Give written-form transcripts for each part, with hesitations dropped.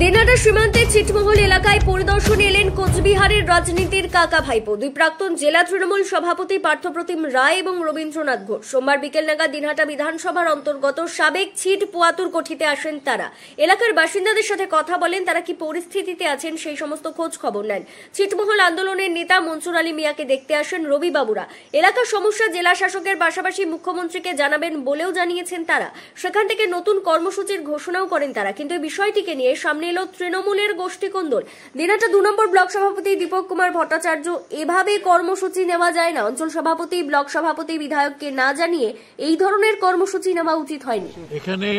দিনহাটা সীমান্তে ছিটমহল এলাকায় পরিদর্শনে এলেন কোচবিহারের রাজনীতির কাকা ভাইপো দুই প্রাক্তন জেলা তৃণমূল সভাপতি পার্থপ্রতিম রায় এবং রবীন্দ্রনাথ ঘোষ। সোমবার বিকেল নাগাদ দিনহাটা বিধানসভার অন্তর্গত সাবেক ছিট পোয়াতুর কোঠিতে আসেন তারা। এলাকার বাসিন্দাদের সাথে কথা বলেন, তারা কি পরিস্থিতিতে আছেন সেই সমস্ত খোঁজ খবর নেন। ছিটমহল আন্দোলনের নেতা মনসুর আলী মিয়াকে দেখতে আসেন রবিবাবুরা। এলাকার সমস্যা জেলা শাসকের পাশাপাশি মুখ্যমন্ত্রীকে জানাবেন বলেও জানিয়েছেন তারা। সেখান থেকে নতুন কর্মসূচির ঘোষণাও করেন তারা, কিন্তু এই বিষয়টিকে নিয়ে সামনে এলো তৃণমূলের গোষ্ঠীকন্দল। দিনহাটা 2 নম্বর ব্লক সভাপতি দীপক কুমার ভট্টাচার্য, এভাবে কর্মসূচি নেওয়া যায় না। অঞ্চল সভাপতি, ব্লক সভাপতি, বিধায়ককে না জানিয়ে এই ধরনের কর্মসূচি নেওয়া উচিত হয়নি। এখানে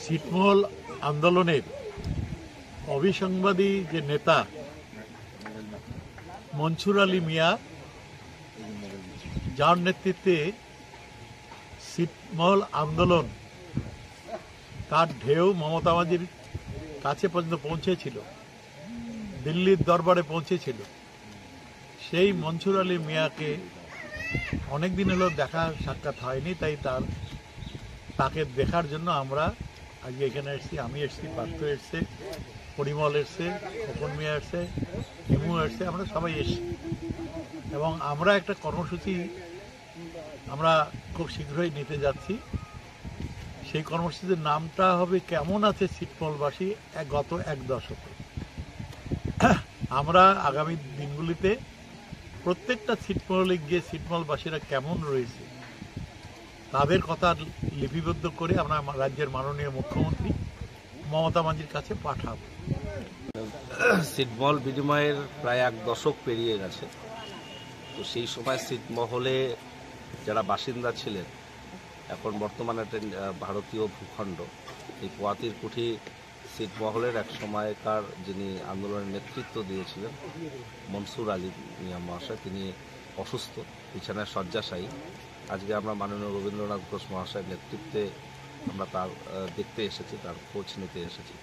ছিটমহল আন্দোলনের অবিসংবাদী যে নেতা মনসুর আলী মিয়া, যার নেতৃত্বে ছিটমহল আন্দোলন তার ঢেউ মমতা বাজির কাছে পর্যন্ত পৌঁছেছিল, দিল্লির দরবারে পৌঁছেছিল, সেই মনসুর আলী মিয়াকে অনেকদিন হলো দেখা সাক্ষাৎ হয়নি। তাই তাকে দেখার জন্য আমরা আজকে এখানে এসেছি। আমি এসেছি, পার্থ এসছে, পরিমল এসছে, খোকন মিয়া এসছে, হিমু এসছে, আমরা সবাই এসছি এবং আমরা একটা কর্মসূচি আমরা খুব শীঘ্রই নিতে যাচ্ছি। সেই কর্মসূচির নামটা হবে কেমন আছে ছিটমহলবাসী গত 1 দশকে। আমরা আগামী দিনগুলিতে প্রত্যেকটা ছিটমহলে গিয়ে ছিটমহলবাসীরা কেমন রয়েছে তাদের কথা লিপিবদ্ধ করে আমরা রাজ্যের মাননীয় মুখ্যমন্ত্রী মমতা বাজির কাছে পাঠাব। ছিটমহল বিনিময়ের প্রায় 1 দশক পেরিয়ে গেছে। তো সেই সময় ছিটমহলে যারা বাসিন্দা ছিলেন, এখন বর্তমানে একটা ভারতীয় ভূখণ্ড, এই পোয়াতির কুঠি ছিটমহলের এক সময়কার যিনি আন্দোলনের নেতৃত্ব দিয়েছিলেন মনসুর আলী মিয়া মহাশয়, তিনি অসুস্থ, বিছানায় শয্যাশায়ী। আজকে আমরা মাননীয় রবীন্দ্রনাথ ঘোষ মহাশয়ের নেতৃত্বে আমরা তার দেখতে এসেছি, তার খোঁজ নিতে এসেছি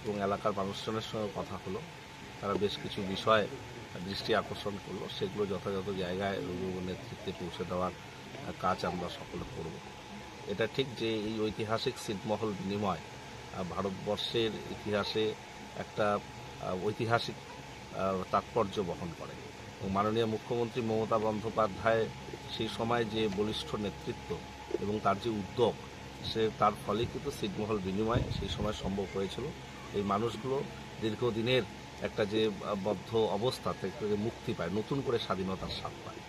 এবং এলাকার মানুষজনের সঙ্গে কথা হলো। তারা বেশ কিছু বিষয় দৃষ্টি আকর্ষণ করলো, সেগুলো যথাযথ জায়গায় রবিবাবুর নেতৃত্বে পৌঁছে দেওয়ার কাজ আমরা সকলে করব। এটা ঠিক যে এই ঐতিহাসিক ছিটমহল বিনিময় ভারতবর্ষের ইতিহাসে একটা ঐতিহাসিক তাৎপর্য বহন করে এবং মাননীয় মুখ্যমন্ত্রী মমতা বন্দ্যোপাধ্যায় সেই সময় যে বলিষ্ঠ নেতৃত্ব এবং তার যে উদ্যোগ, তার ফলে কিন্তু ছিটমহল বিনিময় সেই সময় সম্ভব হয়েছিল। এই মানুষগুলো দীর্ঘদিনের একটা যে বদ্ধ অবস্থা থেকে মুক্তি পায়, নতুন করে স্বাধীনতার স্বাদ পায়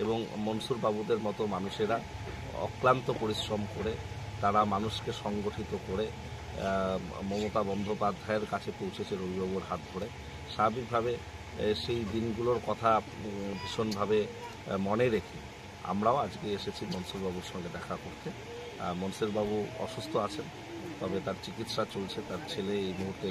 এবং মনসুর বাবুদের মতো মানুষেরা অক্লান্ত পরিশ্রম করে তারা মানুষকে সংগঠিত করে মমতা বন্দ্যোপাধ্যায়ের কাছে পৌঁছেছে রবিবাবুর হাত ধরে। স্বাভাবিকভাবে সেই দিনগুলোর কথা ভীষণভাবে মনে রেখে আমরাও আজকে এসেছি মনসুর বাবুর সঙ্গে দেখা করতে। মনসুর বাবু অসুস্থ আছেন, তবে তার চিকিৎসা চলছে। তার ছেলে এই মুহূর্তে